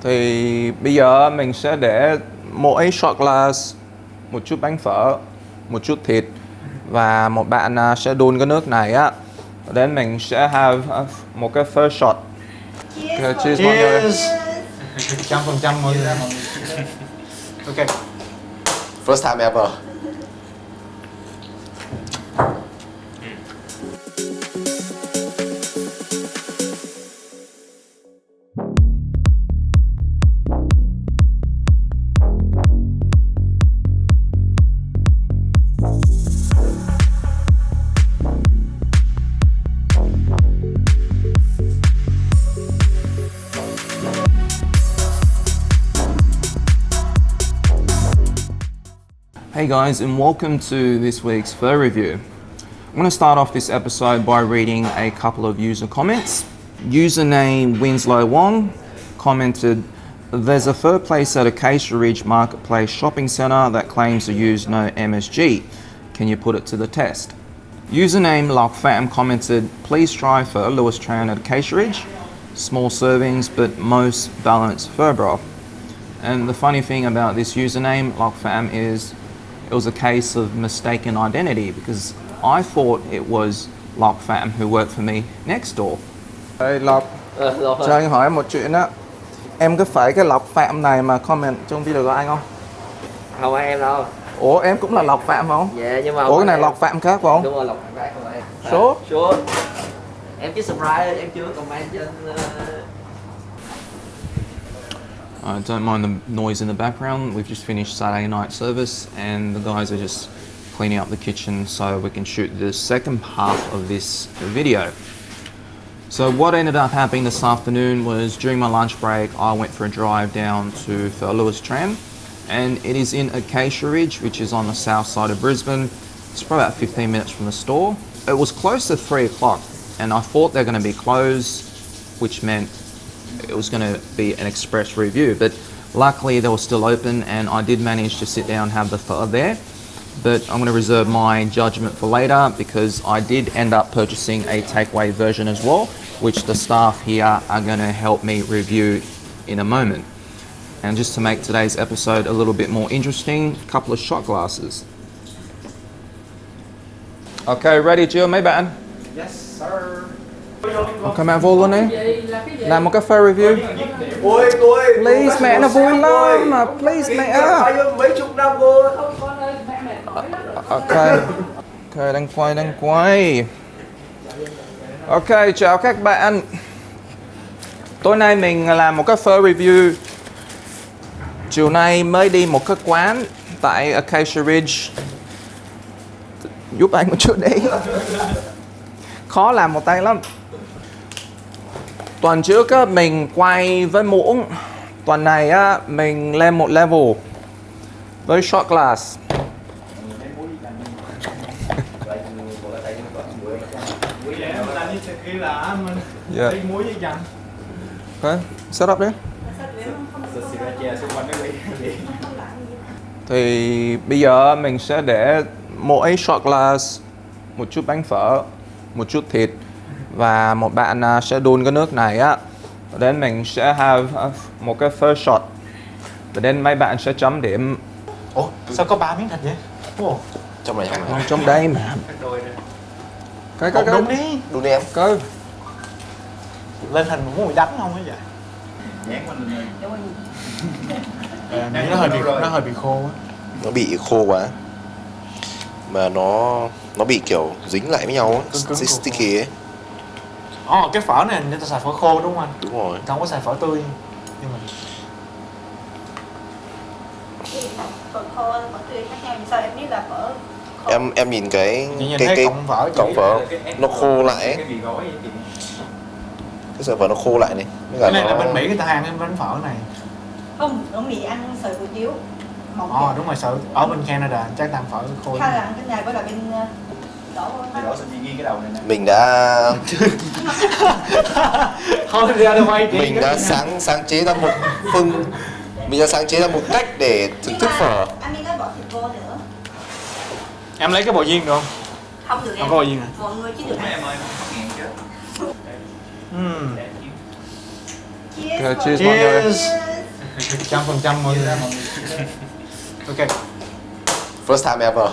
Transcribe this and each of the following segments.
Thì bây giờ mình sẽ để mỗi shot glass, một chút bánh phở, một chút thịt và một bạn sẽ đun cái nước này á. Đến mình sẽ have một cái first shot. Cheers. Cheers mọi người. 100% mọi người. Ok. First time ever. Hey guys, and welcome to this week's Pho review. I'm going to start off this episode by reading a couple of user comments. Username Winslow Wong commented, "There's a Pho place at Acacia Ridge Marketplace Shopping Centre that claims to use no MSG. Can you put it to the test?" Username Lock Pham commented, "Please try Pho Lewis Tran at Acacia Ridge. Small servings, but most balanced Pho broth." And the funny thing about this username, Lock Pham, is it was a case of mistaken identity because I thought it was Lock Pham who worked for me next door. Hey Lộc, cho anh hỏi một chuyện á. Em có phải cái Lộc Pham này mà comment trong video của anh không? Không phải em đâu. Ủa em cũng là Lộc Pham không? Dạ nhưng mà Ủa cái này Lộc Pham khác phải không? Đúng rồi, Lộc Pham khác không phải. Số? Số. Em chỉ surprise em chưa comment trên Don't mind the noise in the background. We've just finished Saturday night service and the guys are just cleaning up the kitchen so we can shoot the second half of this video. So what ended up happening this afternoon was during my lunch break I went for a drive down to Pho Lewis Tran, and it is in Acacia Ridge, which is on the south side of Brisbane. It's probably about 15 minutes from the store. It was close to 3 o'clock and I thought they're going to be closed, which meant it was going to be an express review, but luckily they were still open and I did manage to sit down and have the pho there. But I'm going to reserve my judgment for later because I did end up purchasing a takeaway version as well, which the staff here are going to help me review in a moment. And just to make today's episode a little bit more interesting, a couple of shot glasses. Okay, ready chưa mấy bạn? Yes sir. Ok mẹ vô luôn đi. Làm một cái Pho review. Ôi, Please mẹ nó vui lắm mà, please mẹ. Mấy chục năm rồi. Ok, ok đang quay. Ok, chào các bạn. Tối nay mình làm một cái Pho review. Chiều nay mới đi một cái quán tại Acacia Ridge. Giúp anh một chút đi. Khó làm một tay lắm. Tuần trước á, mình quay với muỗng. Tuần này á, mình lên một level với shot glass. Yeah. Okay, set up đi. Thì bây giờ mình sẽ để mỗi shot glass, một chút bánh phở, một chút thịt và một bạn sẽ đun cái nước này á. Đến mình sẽ have một cái first shot. Và đến mấy bạn sẽ chấm điểm. Ủa sao có 3 miếng thịt vậy? Ủa Trong này không? Trong đây mà. Cái đúng đi. Đun đi em. Coi. Lên hình muốn bị đánh không á vậy? Nó hơi bị khô á. Nó bị khô quá. Mà nó bị kiểu dính lại với nhau á, sticky ấy. Cái phở này người ta xài phở khô đúng không anh? Đúng rồi. Người ta không có xài phở tươi. Nhưng mà Phở khô, phở tươi khác nhau, sao em biết là phở khô? Em nhìn cái cọng phở nó khô lại ấy. Cái sợi phở nó khô lại này. Cái này là bên Mỹ người ta ăn cái bánh phở này. Không, ở Mỹ ăn sợi hủ tiếu mỏng. Đúng rồi, sợi ở bên Canada chắc ăn phở khô. Hay là ăn cái này với là bên đổ Mình đã Thôi ra đâu ai chị. mình đã sáng chế ra một cách để thưởng thức phở. Anh đi lấy bỏ thịt vô nữa. Em lấy cái bò viên được không? Không được em. Không có bò viên hả? Mọi người chỉ được ăn. Cheers mọi người. Cheers. 100% mọi người. Ok. First time ever.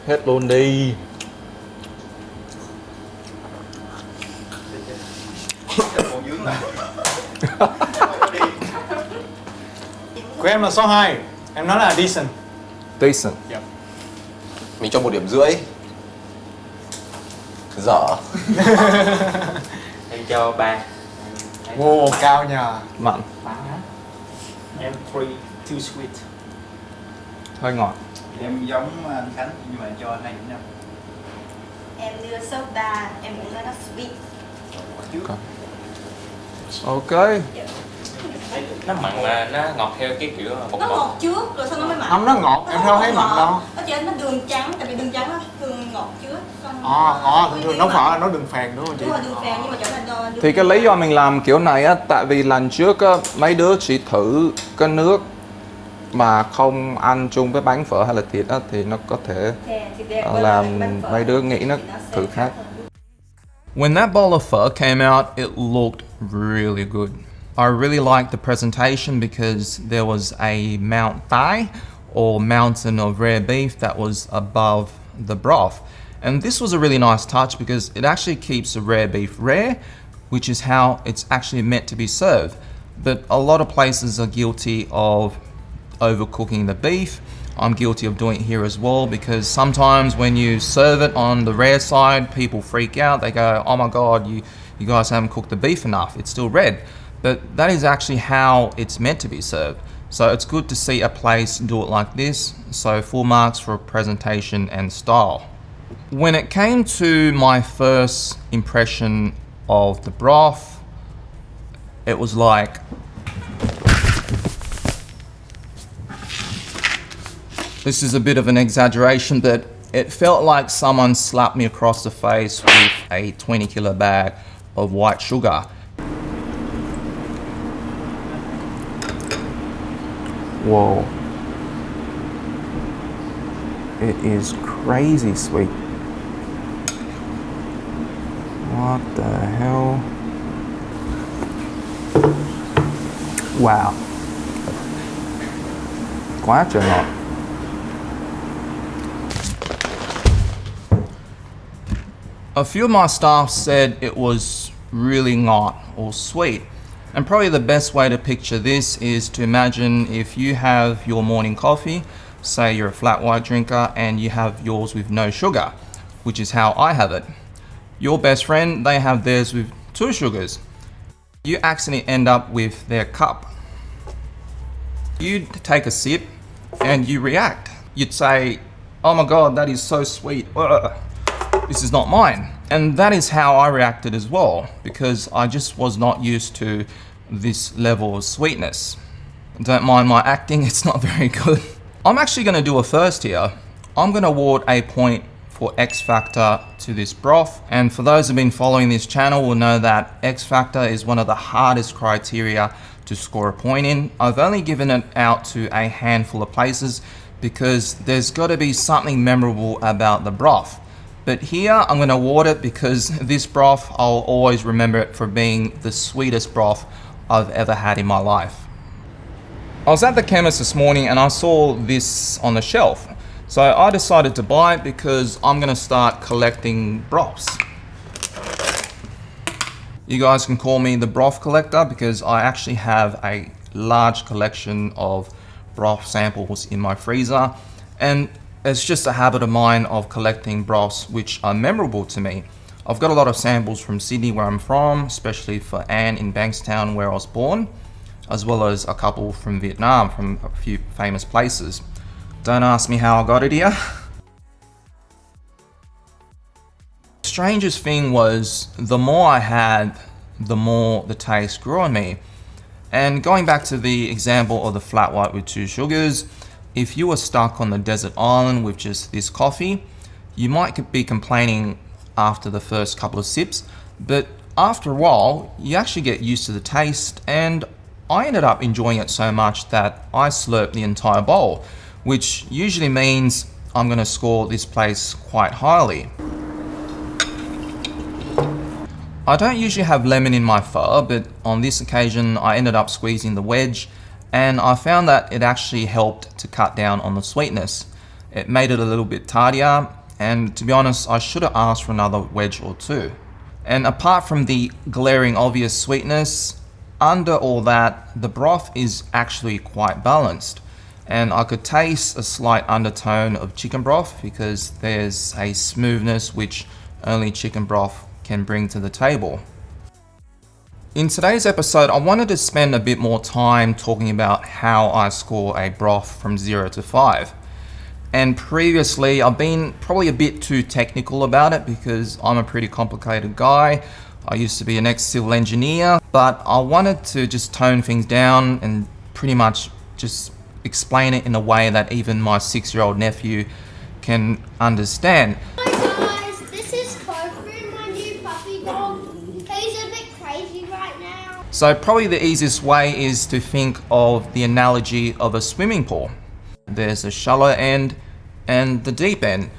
Hết luôn đi. Của em là số 2. Em nói là decent. Decent. Mình cho 1,5 điểm. Dở. Em cho 3. Wow, cao nhờ. Mặn. Em 3, too sweet. Hơi ngọt. Em giống anh Khánh nhưng mà cho 2,5. Em đưa soda, em muốn nó sweet. Ok. Nó mặn mà nó ngọt theo cái kiểu bột Nó bột. ngọt trước rồi sau nó mới mặn. Không, nó ngọt, em đâu thấy mặn đâu. Nó chỉ nó đường trắng, tại vì đường trắng nó thường ngọt trước. Thường nó phải nó đường phèn đúng không chị? Đúng rồi, đường phèn nhưng mà chỗ này đường Thì cái lý do mình làm kiểu này á, tại vì lần trước á, mấy đứa chỉ thử cái nước mà không ăn chung với bánh phở hay là thịt á, thì nó có thể làm mấy đứa nghĩ nó thử khác. When that bowl of pho came out, it looked really good. I really liked the presentation because there was a Mount Thai or mountain of rare beef that was above the broth. And this was a really nice touch because it actually keeps the rare beef rare, which is how it's actually meant to be served. But a lot of places are guilty of overcooking the beef. I'm guilty of doing it here as well because sometimes when you serve it on the rare side, people freak out. They go, oh my God, you guys haven't cooked the beef enough. It's still red. But that is actually how it's meant to be served. So it's good to see a place do it like this. So full marks for presentation and style. When it came to my first impression of the broth, it was like, this is a bit of an exaggeration, but it felt like someone slapped me across the face with a 20-kilo bag of white sugar. Whoa. It is crazy sweet. What the hell? Wow. Quá trời ngọt. A few of my staff said it was really ngọt or sweet. And probably the best way to picture this is to imagine if you have your morning coffee, say you're a flat white drinker and you have yours with no sugar, which is how I have it. Your best friend, they have theirs with 2 sugars. You accidentally end up with their cup. You take a sip and you react. You'd say, oh my God, that is so sweet. Ugh. This is not mine. And that is how I reacted as well, because I just was not used to this level of sweetness. Don't mind my acting, it's not very good. I'm actually going to do a first here. I'm going to award a point for X Factor to this broth. And for those who've been following this channel will know that X Factor is one of the hardest criteria to score a point in. I've only given it out to a handful of places because there's got to be something memorable about the broth. But here I'm going to award it because this broth, I'll always remember it for being the sweetest broth I've ever had in my life. I was at the chemist this morning and I saw this on the shelf. So I decided to buy it because I'm going to start collecting broths. You guys can call me the broth collector because I actually have a large collection of broth samples in my freezer. And it's just a habit of mine of collecting broths which are memorable to me. I've got a lot of samples from Sydney where I'm from, especially for Anne in Bankstown where I was born, as well as a couple from Vietnam from a few famous places. Don't ask me how I got it here. The strangest thing was the more I had, the more the taste grew on me. And going back to the example of the flat white with 2 sugars, if you were stuck on the desert island with just this coffee, you might be complaining after the first couple of sips, but after a while, you actually get used to the taste, and I ended up enjoying it so much that I slurped the entire bowl, which usually means I'm going to score this place quite highly. I don't usually have lemon in my pho, but on this occasion I ended up squeezing the wedge, and I found that it actually helped to cut down on the sweetness. It made it a little bit tardier, and to be honest, I should have asked for another wedge or two. And apart from the glaring obvious sweetness, under all that, the broth is actually quite balanced. And I could taste a slight undertone of chicken broth because there's a smoothness which only chicken broth can bring to the table. In today's episode, I wanted to spend a bit more time talking about how I score a broth from 0 to 5. And previously, I've been probably a bit too technical about it because I'm a pretty complicated guy. I used to be an ex-civil engineer, but I wanted to just tone things down and pretty much just explain it in a way that even my 6-year-old nephew can understand. Hi guys, this is Kofu, my new puppy dog. He's a bit crazy right now. So probably the easiest way is to think of the analogy of a swimming pool. There's a shallow end and the deep end.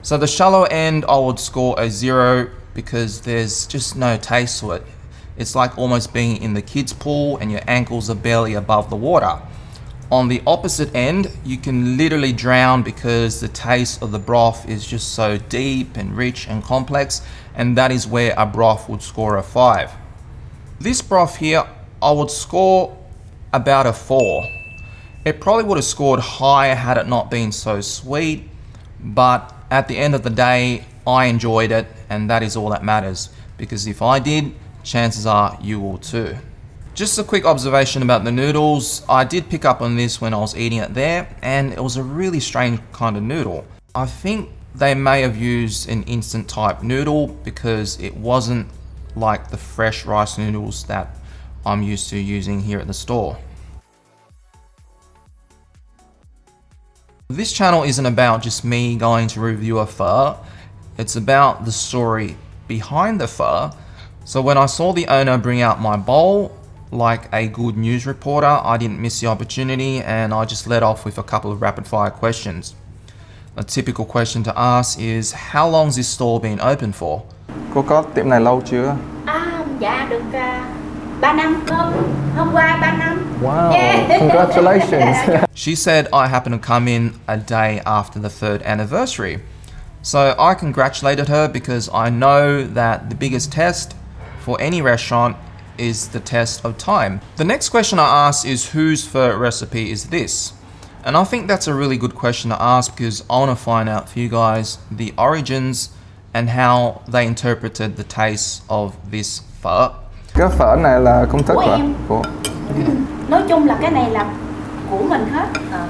So the shallow end I would score a 0 because there's just no taste to it. It's like almost being in the kids pool and your ankles are barely above the water. On the opposite end, you can literally drown because the taste of the broth is just so deep and rich and complex, and that is where a broth would score a 5. This broth here, I would score about a 4. It probably would have scored higher had it not been so sweet, but at the end of the day, I enjoyed it, and that is all that matters, because if I did, chances are you will too. Just a quick observation about the noodles. I did pick up on this when I was eating it there, and it was a really strange kind of noodle. I think they may have used an instant type noodle because it wasn't like the fresh rice noodles that I'm used to using here at the store. This channel isn't about just me going to review a pho, it's about the story behind the pho. So when I saw the owner bring out my bowl, like a good news reporter, I didn't miss the opportunity and I just led off with a couple of rapid fire questions. A typical question to ask is, how long's this store been open for? Cô có tiệm này lâu chưa? Dạ được 3 năm, hôm qua 3 năm. Wow, Yeah. congratulations. She said I happened to come in a day after the 3rd anniversary. So I congratulated her because I know that the biggest test for any restaurant is the test of time. The next question I asked is, whose pho recipe is this? And I think that's a really good question to ask because I want to find out for you guys the origins and how they interpreted the taste of this pho. Cái phở này là công thức Của hả? em. Của... Nói chung là cái này là của mình hết.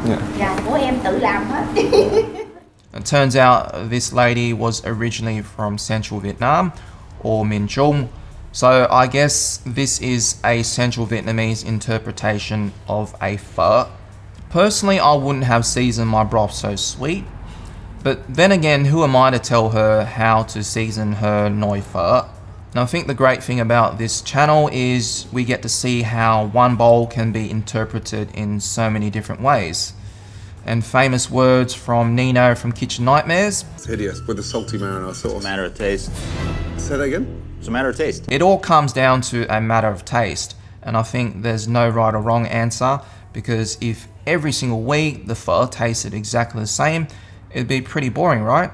Yeah. Dạ, của em tự làm hết. It turns out this lady was originally from Central Vietnam or Minh Trung. So I guess this is a Central Vietnamese interpretation of a pho. Personally, I wouldn't have seasoned my broth so sweet. But then again, who am I to tell her how to season her noi pho? And I think the great thing about this channel is we get to see how one bowl can be interpreted in so many different ways. And famous words from Nino from Kitchen Nightmares. It's hideous with the salty marinara sauce. It's a matter of taste. Say that again? It's a matter of taste. It all comes down to a matter of taste. And I think there's no right or wrong answer, because if every single week the pho tasted exactly the same, it'd be pretty boring, right?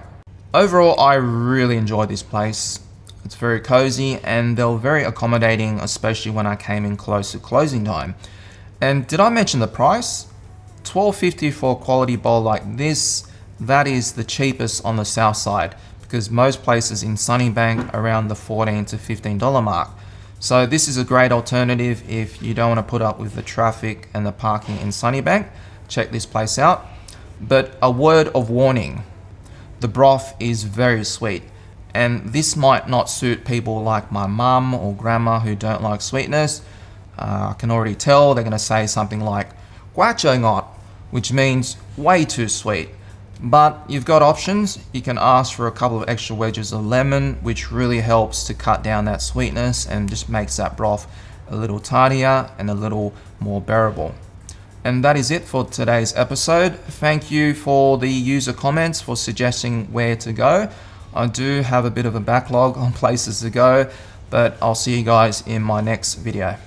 Overall, I really enjoyed this place. It's very cozy and they were very accommodating, especially when I came in close to closing time. And did I mention the price? $12.50 for a quality bowl like this. That is the cheapest on the south side, because most places in Sunnybank are around the $14 to $15 mark. So this is a great alternative if you don't want to put up with the traffic and the parking in Sunnybank. Check this place out. But a word of warning, the broth is very sweet. And this might not suit people like my mum or grandma who don't like sweetness. I can already tell they're going to say something like quá trời ngọt, which means way too sweet. But you've got options. You can ask for a couple of extra wedges of lemon, which really helps to cut down that sweetness and just makes that broth a little tardier and a little more bearable. And that is it for today's episode. Thank you for the user comments for suggesting where to go. I do have a bit of a backlog on places to go, But I'll see you guys in my next video.